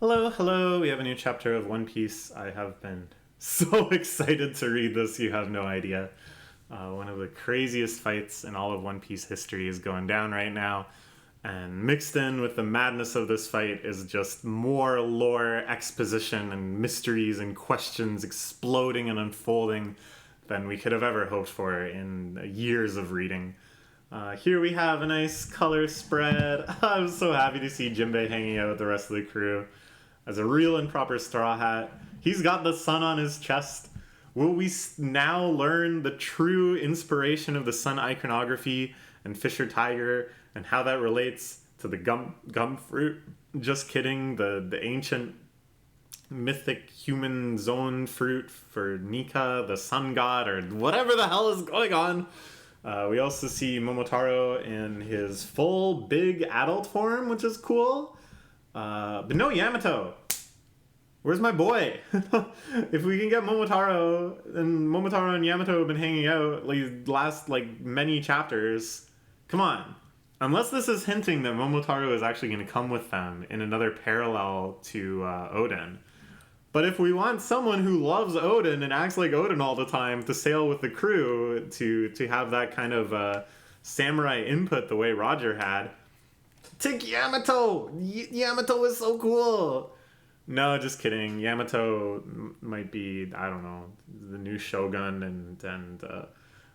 Hello, hello. We have a new chapter of One Piece. I have been so excited to read this, you have no idea. One of the craziest fights in all of One Piece history is going down right now. And mixed in with the madness of this fight is just more lore, exposition, and mysteries and questions exploding and unfolding than we could have ever hoped for in years of reading. Here we have a nice color spread. I'm so happy to see Jinbei hanging out with the rest of the crew as a real and proper Straw Hat. He's got the sun on his chest. Will we now learn the true inspiration of the sun iconography and Fisher Tiger and how that relates to the gum fruit? Just kidding. The ancient mythic human zone fruit for Nika, the sun god, or whatever the hell is going on. We also see Momotaro in his full big adult form, which is cool. But no Yamato. Where's my boy? If we can get Momotaro, and Momotaro and Yamato have been hanging out last many chapters. Come on. Unless this is hinting that Momotaro is actually going to come with them in another parallel to Oden. But if we want someone who loves Oden and acts like Oden all the time to sail with the crew, to have that kind of samurai input the way Roger had, take Yamato! Yamato is so cool! No, just kidding. Yamato might be, I don't know, the new shogun and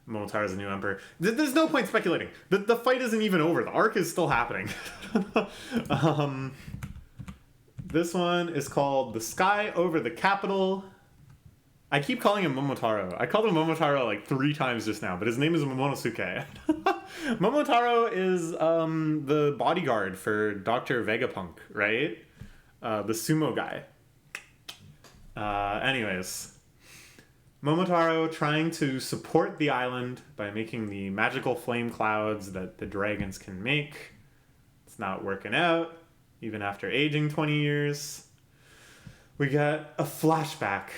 Momotaro's the new emperor. There's no point speculating. The fight isn't even over. The arc is still happening. This one is called The Sky Over the Capital. I keep calling him Momotaro. I called him Momotaro like 3 times just now, but his name is Momonosuke. Momotaro is the bodyguard for Dr. Vegapunk, right? The sumo guy. Anyways, Momotaro trying to support the island by making the magical flame clouds that the dragons can make. It's not working out, even after aging 20 years. We get a flashback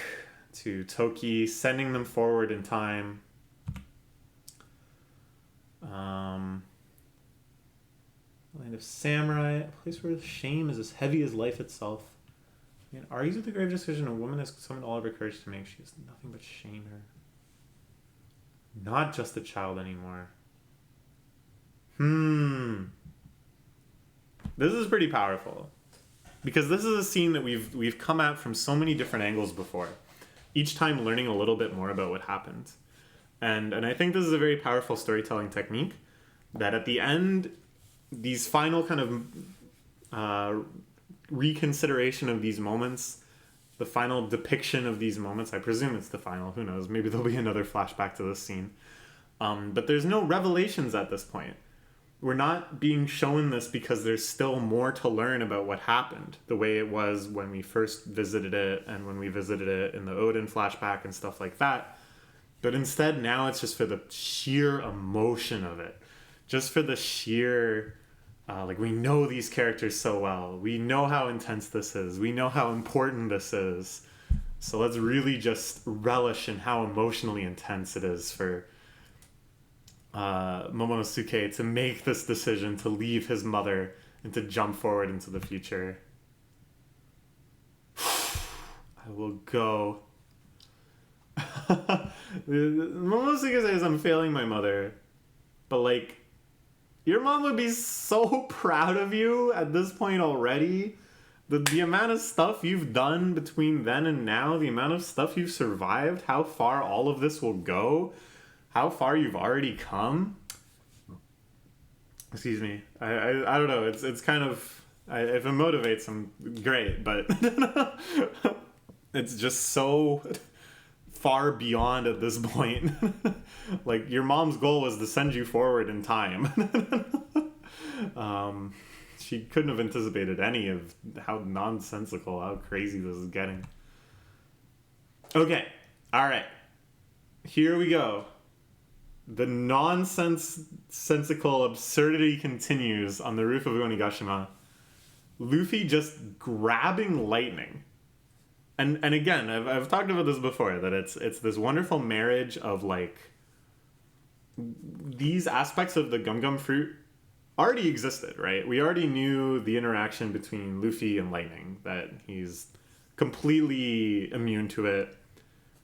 to Toki sending them forward in time. Land of Samurai, a place where shame is as heavy as life itself. And argues with the grave decision a woman has summoned all of her courage to make. She has nothing but shame her. Not just a child anymore. This is pretty powerful. Because this is a scene that we've come at from so many different angles before. Each time learning a little bit more about what happened. And I think this is a very powerful storytelling technique. That at the end, these final kind of reconsideration of these moments, the final depiction of these moments, I presume it's the final, who knows, maybe there'll be another flashback to this scene. But there's no revelations at this point. We're not being shown this because there's still more to learn about what happened, the way it was when we first visited it and when we visited it in the Oden flashback and stuff like that. But instead, now it's just for the sheer emotion of it. Just for the sheer, we know these characters so well. We know how intense this is. We know how important this is. So let's really just relish in how emotionally intense it is for Momonosuke to make this decision to leave his mother and to jump forward into the future. I will go. Momonosuke says, I'm failing my mother. But your mom would be so proud of you at this point already. The amount of stuff you've done between then and now, the amount of stuff you've survived, how far all of this will go, how far you've already come. Excuse me. I don't know. It's kind of, if it motivates them, great, but it's just so far beyond at this point. Your mom's goal was to send you forward in time. She couldn't have anticipated any of how nonsensical, how crazy this is getting. Okay, alright. Here we go. The nonsensical absurdity continues on the roof of Onigashima. Luffy just grabbing lightning. And again, I've talked about this before, that it's this wonderful marriage of these aspects of the gum gum fruit already existed, right? We already knew the interaction between Luffy and Lightning, that he's completely immune to it.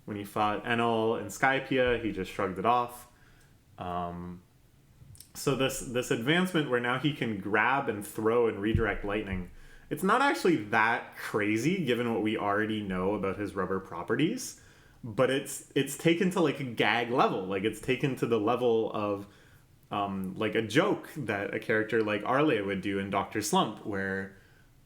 When he fought Enel and Skypiea, he just shrugged it off. So this advancement where now he can grab and throw and redirect lightning, it's not actually that crazy given what we already know about his rubber properties, but it's taken to like a gag level. Like it's taken to the level of like a joke that a character like Arle would do in Dr. Slump, where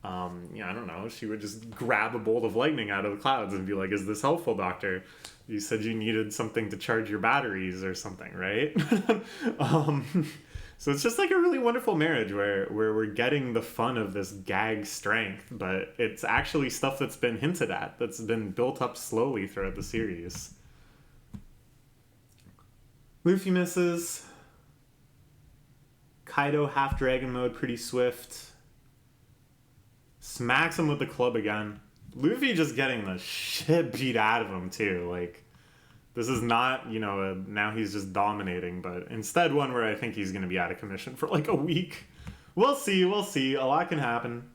I don't know, she would just grab a bolt of lightning out of the clouds and be like, "Is this helpful, Doctor? You said you needed something to charge your batteries or something, right?" So it's just like a really wonderful marriage where we're getting the fun of this gag strength, but it's actually stuff that's been hinted at, that's been built up slowly throughout the series. Luffy misses. Kaido half dragon mode, pretty swift. Smacks him with the club again. Luffy just getting the shit beat out of him too. Like, this is not, now he's just dominating, but instead one where I think he's going to be out of commission for like a week. We'll see. A lot can happen.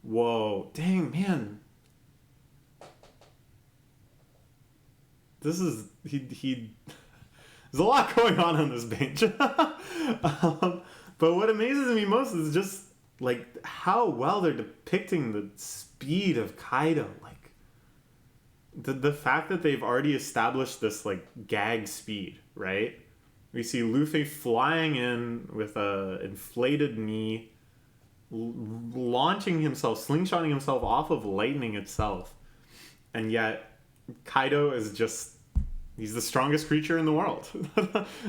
Whoa. Dang, man. This is... There's a lot going on this page. But what amazes me most is just like how well they're depicting the speed of Kaido. Like the fact that they've already established this like gag speed, right? We see Luffy flying in with a inflated knee, launching himself, slingshotting himself off of lightning itself, and yet Kaido is just... He's the strongest creature in the world.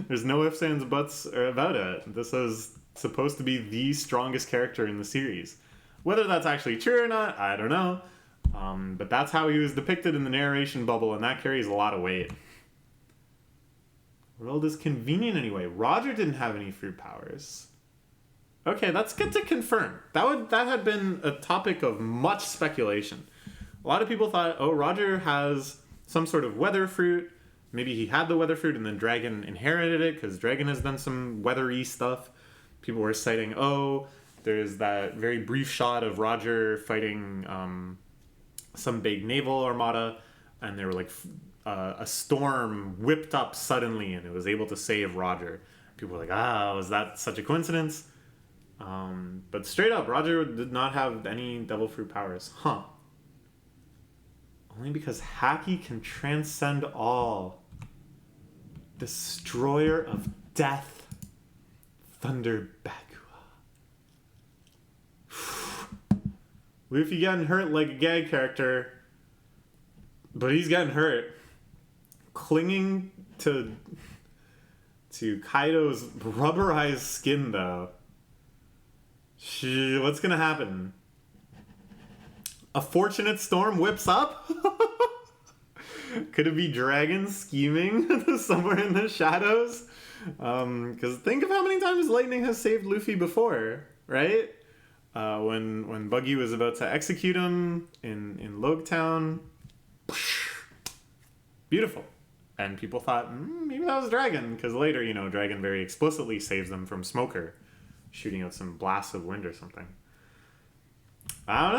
There's no ifs, ands, buts about it. This is supposed to be the strongest character in the series. Whether that's actually true or not, I don't know. But that's how he was depicted in the narration bubble, and that carries a lot of weight. World is convenient anyway. Roger didn't have any fruit powers. Okay, that's good to confirm. That had been a topic of much speculation. A lot of people thought, oh, Roger has some sort of weather fruit. Maybe he had the weather fruit and then Dragon inherited it because Dragon has done some weathery stuff. People were citing, there's that very brief shot of Roger fighting some big naval armada, and they were like a storm whipped up suddenly and it was able to save Roger. People were like, was that such a coincidence? But straight up, Roger did not have any devil fruit powers. Only because Haki can transcend all. Destroyer of death. Thunder Bakua. Luffy getting hurt like a gag character. But he's getting hurt. Clinging to Kaido's rubberized skin, though. What's gonna happen? A fortunate storm whips up? Could it be Dragon scheming somewhere in the shadows? Because think of how many times Lightning has saved Luffy before, right? When Buggy was about to execute him in Logtown. Beautiful. And people thought, maybe that was Dragon, because later, Dragon very explicitly saves them from Smoker, shooting out some blasts of wind or something. I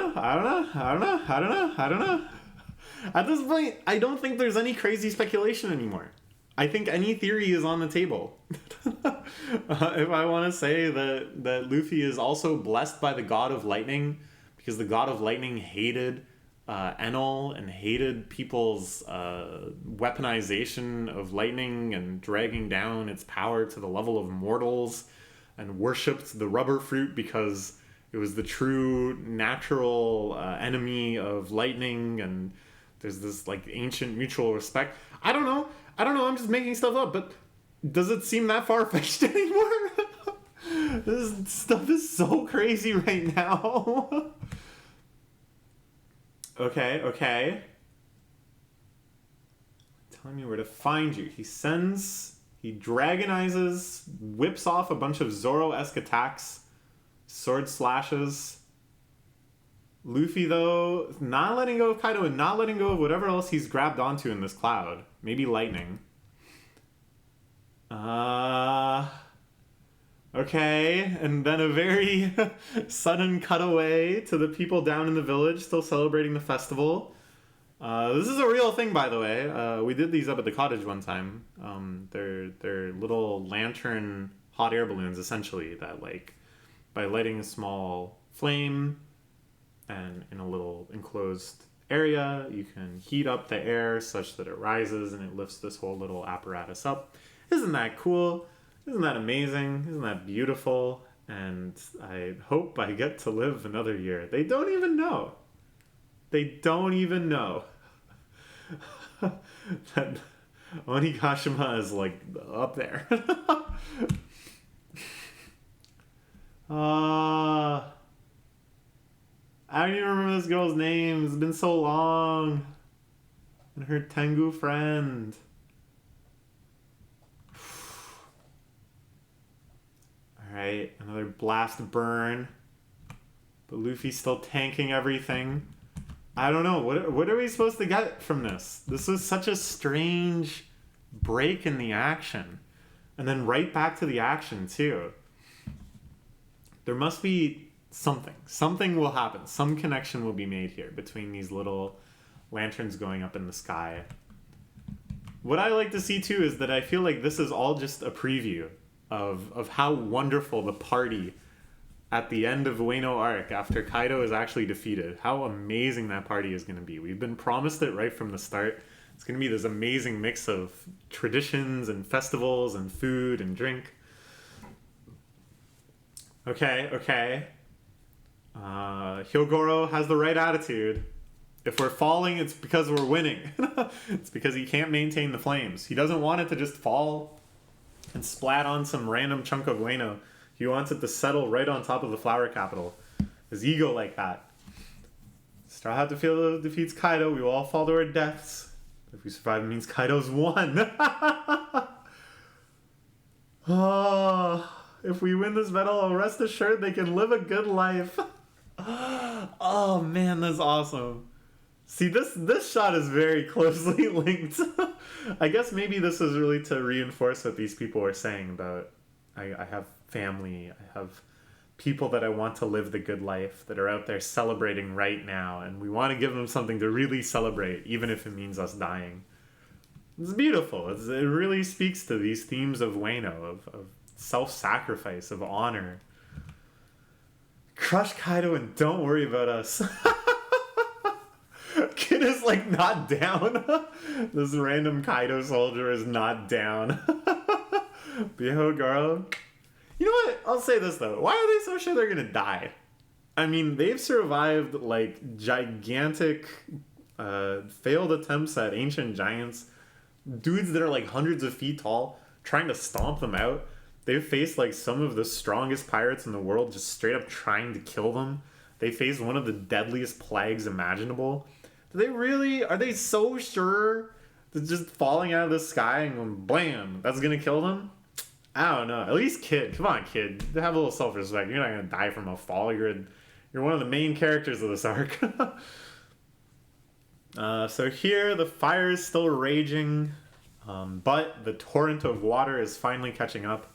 don't know. At this point, I don't think there's any crazy speculation anymore. I think any theory is on the table. If I want to say that Luffy is also blessed by the God of Lightning, because the God of Lightning hated Enel and hated people's weaponization of lightning and dragging down its power to the level of mortals, and worshipped the rubber fruit because it was the true natural enemy of lightning, and there's this like ancient mutual respect. I don't know. I'm just making stuff up, but does it seem that far-fetched anymore? This stuff is so crazy right now. Okay. Tell me where to find you. He dragonizes, whips off a bunch of Zoro-esque attacks, sword slashes. Luffy, though, not letting go of Kaido and not letting go of whatever else he's grabbed onto in this cloud. Maybe lightning. Uh, okay, and then a very sudden cutaway to the people down in the village still celebrating the festival. This is a real thing, by the way. We did these up at the cottage one time. They're little lantern hot air balloons, essentially, that, like, by lighting a small flame and in a little enclosed area, you can heat up the air such that it rises and it lifts this whole little apparatus up. Isn't that cool? Isn't that amazing? Isn't that beautiful? And I hope I get to live another year. They don't even know. They don't even know that Onigashima is, like, up there. I don't even remember this girl's name. It's been so long. And her Tengu friend. Alright, another blast burn. But Luffy's still tanking everything. I don't know. What are we supposed to get from this? This was such a strange break in the action. And then right back to the action, too. There must be something. Something will happen. Some connection will be made here between these little lanterns going up in the sky. What I like to see, too, is that I feel like this is all just a preview of how wonderful the party at the end of Wano arc, after Kaido is actually defeated, how amazing that party is going to be. We've been promised it right from the start. It's going to be this amazing mix of traditions and festivals and food and drink. Okay. Hyogoro has the right attitude. If we're falling, it's because we're winning. It's because he can't maintain the flames. He doesn't want it to just fall and splat on some random chunk of Wano. He wants it to settle right on top of the flower capital. His ego like that. Straw Hat defeats Kaido. We will all fall to our deaths. If we survive, it means Kaido's won. Oh, if we win this battle, I'll rest assured they can live a good life. Oh man, that's awesome. See, this shot is very closely linked. I guess maybe this is really to reinforce what these people are saying about I have family, I have people that I want to live the good life that are out there celebrating right now, and we want to give them something to really celebrate, even if it means us dying. It's beautiful. It really speaks to these themes of Wano, of self-sacrifice, of honor. Crush Kaido and don't worry about us. Kid is, like, not down. This random Kaido soldier is not down. Hyogoro. You know what? I'll say this, though. Why are they so sure they're gonna die? I mean, they've survived, like, gigantic failed attempts at ancient giants. Dudes that are, like, hundreds of feet tall, trying to stomp them out. They've faced, like, some of the strongest pirates in the world just straight up trying to kill them. They faced one of the deadliest plagues imaginable. Are they so sure that just falling out of the sky and going blam, that's gonna kill them? I don't know. At least Kid. Come on, Kid. Have a little self-respect. You're not gonna die from a fall. You're one of the main characters of this arc. So here, the fire is still raging, but the torrent of water is finally catching up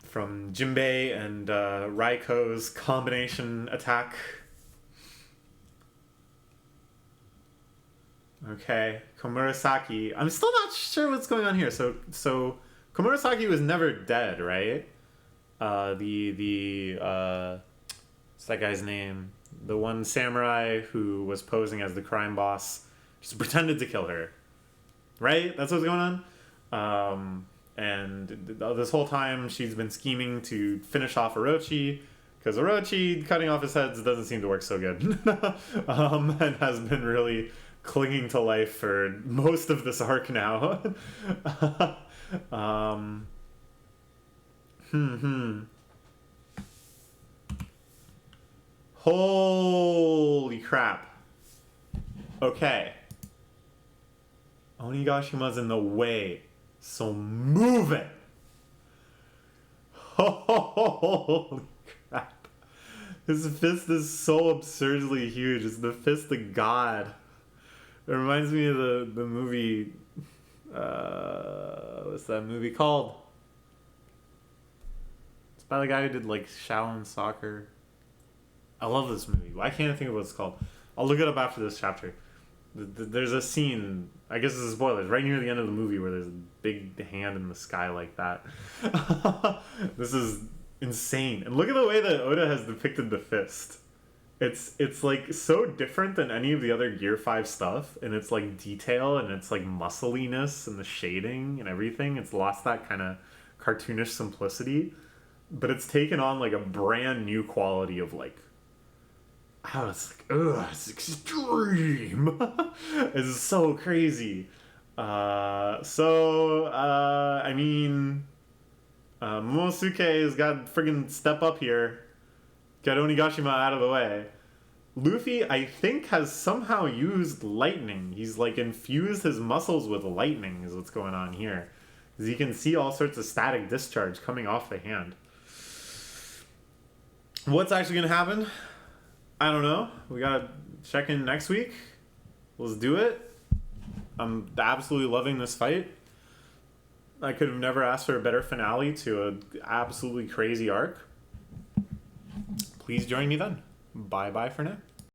from Jinbei and Raiko's combination attack. Okay, Komurasaki. I'm still not sure what's going on here. So Komurasaki was never dead, right? What's that guy's name? The one samurai who was posing as the crime boss just pretended to kill her, right? That's what's going on. And this whole time she's been scheming to finish off Orochi, because Orochi cutting off his heads doesn't seem to work so good. And has been really clinging to life for most of this arc now. Holy crap. Okay. Onigashima's in the way, so move it. Holy crap. His fist is so absurdly huge. It's the fist of God. It reminds me of the movie What's that movie called? It's by the guy who did like Shaolin Soccer. I love this movie. Why can't I think of what it's called? I'll look it up after this chapter. There's a scene, I guess this is spoilers, right near the end of the movie where there's a big hand in the sky like that. This is insane. And look at the way that Oda has depicted the fist. It's like so different than any of the other Gear 5 stuff, and it's like detail and it's like muscliness and the shading and everything. It's lost that kind of cartoonish simplicity, but it's taken on like a brand new quality of like, oh, it's like, ugh, it's extreme. It's so crazy. I mean, Momosuke has got friggin' step up here. Get Onigashima out of the way. Luffy, I think, has somehow used lightning. He's like infused his muscles with lightning is what's going on here. Because you can see all sorts of static discharge coming off the hand. What's actually going to happen? I don't know. We gotta check in next week. Let's do it. I'm absolutely loving this fight. I could have never asked for a better finale to an absolutely crazy arc. Please join me then. Bye bye for now.